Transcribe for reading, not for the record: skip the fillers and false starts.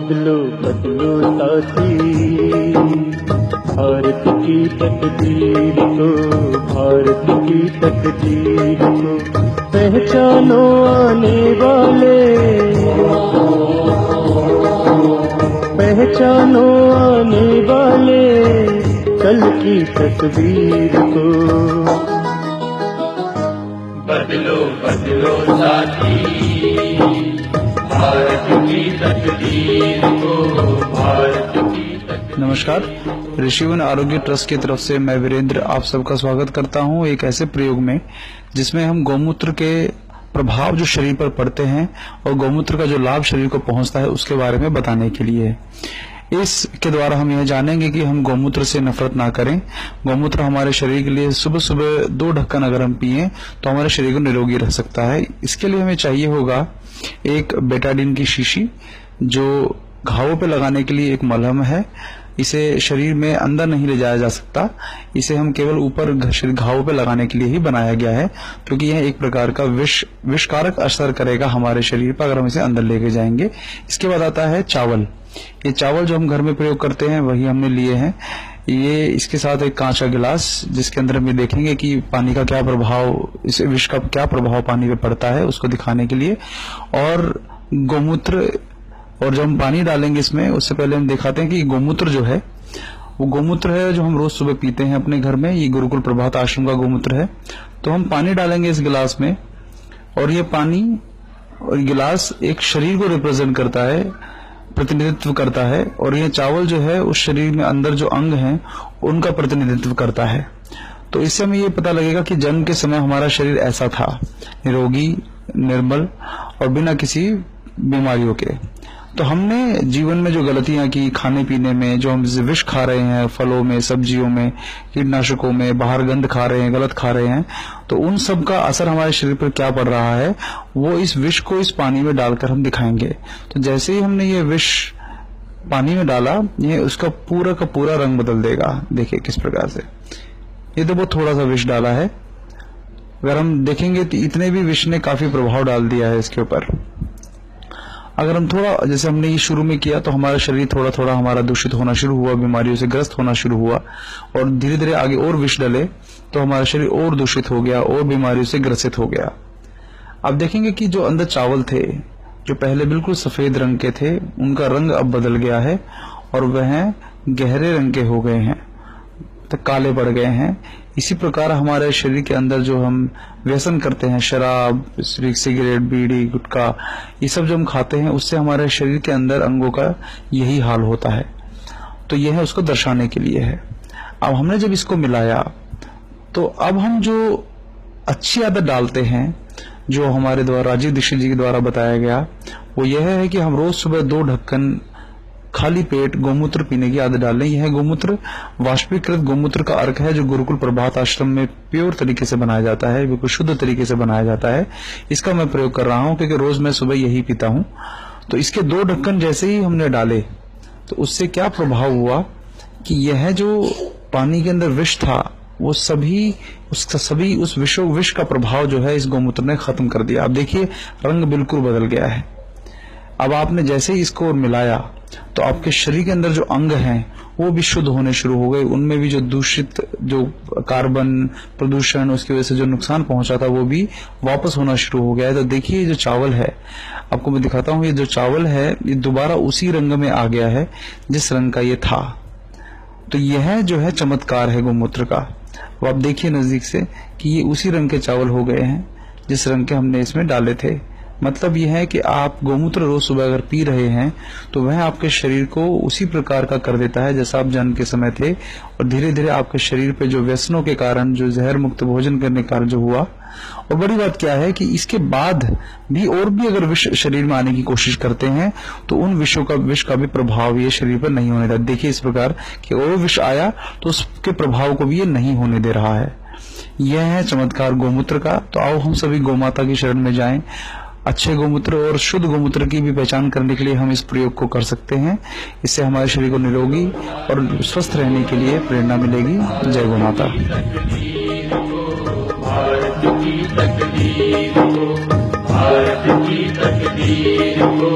बदलो बदलो साथी, भारत की तकदीर को, भारत की तकदीर को पहचानो आने वाले, पहचानो आने वाले कल की तस्वीर को। बदलो बदलो साथी, भारत की तकदीर को, भारत की तकदीर। नमस्कार, ऋषिवन आरोग्य ट्रस्ट की तरफ से मैं वीरेंद्र आप सबका स्वागत करता हूं एक ऐसे प्रयोग में जिसमें हम गौमूत्र के प्रभाव जो शरीर पर पड़ते हैं और गौमूत्र का जो लाभ शरीर को पहुंचता है उसके बारे में बताने के लिए। इसके द्वारा हम यह जानेंगे कि हम गौमूत्र से नफरत ना करें। गौमूत्र हमारे शरीर के लिए सुबह सुबह 2 ढक्कन अगर हम पिए तो हमारे शरीर को निरोगी रख सकता है। इसके लिए हमें चाहिए होगा एक बेटाडीन की शीशी, जो घावों पे लगाने के लिए एक मलहम है। इसे शरीर में अंदर नहीं ले जाया जा सकता, इसे हम केवल ऊपर घावों पे लगाने के लिए ही बनाया गया है, क्योंकि यह एक प्रकार का विषकारक असर करेगा हमारे शरीर पर अगर हम इसे अंदर लेके जाएंगे। इसके बाद आता है चावल। ये चावल जो हम घर में प्रयोग करते हैं वही हमने लिए हैं। ये इसके साथ एक कांच का गिलास जिसके अंदर हम देखेंगे कि पानी का क्या प्रभाव, इस विष का क्या प्रभाव पानी पे पड़ता है उसको दिखाने के लिए। और गौमूत्र, और जब हम पानी डालेंगे इसमें उससे पहले हम दिखाते हैं कि गौमूत्र जो है वो गौमूत्र है जो हम रोज सुबह पीते हैं अपने घर में। ये गुरुकुल प्रभात आश्रम का गौमूत्र है। तो हम पानी डालेंगे इस गिलास में, और ये पानी और गिलास एक शरीर को रिप्रेजेंट करता है, प्रतिनिधित्व करता है, और ये चावल जो है उस शरीर में अंदर जो अंग हैं उनका प्रतिनिधित्व करता है। तो इससे हमें ये पता लगेगा कि जन्म के समय हमारा शरीर ऐसा था, निरोगी, निर्मल और बिना किसी बीमारियों के। तो हमने जीवन में जो गलतियां की खाने पीने में, जो हम विष खा रहे हैं फलों में, सब्जियों में, कीटनाशकों में, बाहर गंद खा रहे हैं, गलत खा रहे हैं, तो उन सब का असर हमारे शरीर पर क्या पड़ रहा है वो इस विष को इस पानी में डालकर हम दिखाएंगे। तो जैसे ही हमने ये विष पानी में डाला, ये उसका पूरा का पूरा रंग बदल देगा। देखिए किस प्रकार से, ये तो बहुत थोड़ा सा विष डाला है। अगर हम देखेंगे तो इतने भी विष ने काफी प्रभाव डाल दिया है इसके ऊपर। अगर हम थोड़ा, जैसे हमने ये शुरू में किया, तो हमारा शरीर थोड़ा थोड़ा हमारा दूषित होना शुरू हुआ, बीमारियों से ग्रस्त होना शुरू हुआ, और धीरे धीरे आगे और विष डले तो हमारा शरीर और दूषित हो गया और बीमारियों से ग्रसित हो गया। अब देखेंगे कि जो अंदर चावल थे जो पहले बिल्कुल सफेद रंग के थे, उनका रंग अब बदल गया है और वह गहरे रंग के हो गए हैं, तो काले पड़ गए हैं। इसी प्रकार हमारे शरीर के अंदर जो हम व्यसन करते हैं, शराब, सिगरेट, बीड़ी, गुटखा, ये सब जो हम खाते हैं उससे हमारे शरीर के अंदर अंगों का यही हाल होता है। तो यह उसको दर्शाने के लिए है। अब हमने जब इसको मिलाया तो अब हम जो अच्छी आदत डालते हैं, जो हमारे द्वारा राजीव दीक्षित जी के द्वारा बताया गया, वो यह है कि हम रोज सुबह 2 ढक्कन खाली पेट गौमूत्र पीने की आदत डालें। यह गौमूत्र वाष्पीकृत गौमूत्र का अर्क है जो गुरुकुल प्रभात आश्रम में प्योर तरीके से बनाया जाता है, बिल्कुल शुद्ध तरीके से बनाया जाता है। इसका मैं प्रयोग कर रहा हूं क्योंकि रोज मैं सुबह यही पीता हूं। तो इसके 2 ढक्कन जैसे ही हमने डाले तो उससे क्या प्रभाव हुआ कि यह जो पानी के अंदर विष था वो सभी उस विष का प्रभाव जो है इस गौमूत्र ने खत्म कर दिया। अब देखिए रंग बिल्कुल बदल गया है। अब आपने जैसे ही इसको मिलाया तो आपके शरीर के अंदर जो अंग हैं वो भी शुद्ध होने शुरू हो गए। उनमें भी जो दूषित, जो कार्बन प्रदूषण, उसकी वजह से जो नुकसान पहुंचा था वो भी वापस होना शुरू हो गया है। तो देखिए जो चावल है, आपको मैं दिखाता हूं, ये जो चावल है ये दोबारा उसी रंग में आ गया है जिस रंग का ये था। तो यह जो है चमत्कार है गौमूत्र का। अब आप देखिए नजदीक से कि ये उसी रंग के चावल हो गए हैं जिस रंग के हमने इसमें डाले थे। मतलब यह है कि आप गौमूत्र रोज सुबह अगर पी रहे हैं तो वह आपके शरीर को उसी प्रकार का कर देता है जैसा आप जन्म के समय थे, और धीरे धीरे आपके शरीर पे जो व्यसनों के कारण, जो जहर मुक्त भोजन करने के कारण जो हुआ। और बड़ी बात क्या है कि इसके बाद भी और भी अगर विष शरीर में आने की कोशिश करते हैं तो उन विष का भी प्रभाव ये शरीर पर नहीं होने देता। देखिए इस प्रकार कि और विष आया तो उसके प्रभाव को भी ये नहीं होने दे रहा है। यह है चमत्कार गौमूत्र का। तो आओ हम सभी गौमाता की शरण में जाएं। अच्छे गौमूत्र और शुद्ध गौमूत्र की भी पहचान करने के लिए हम इस प्रयोग को कर सकते हैं। इससे हमारे शरीर को निरोगी और स्वस्थ रहने के लिए प्रेरणा मिलेगी। जय गौ माता। भारत की तकदीर को, भारत की तकदीर को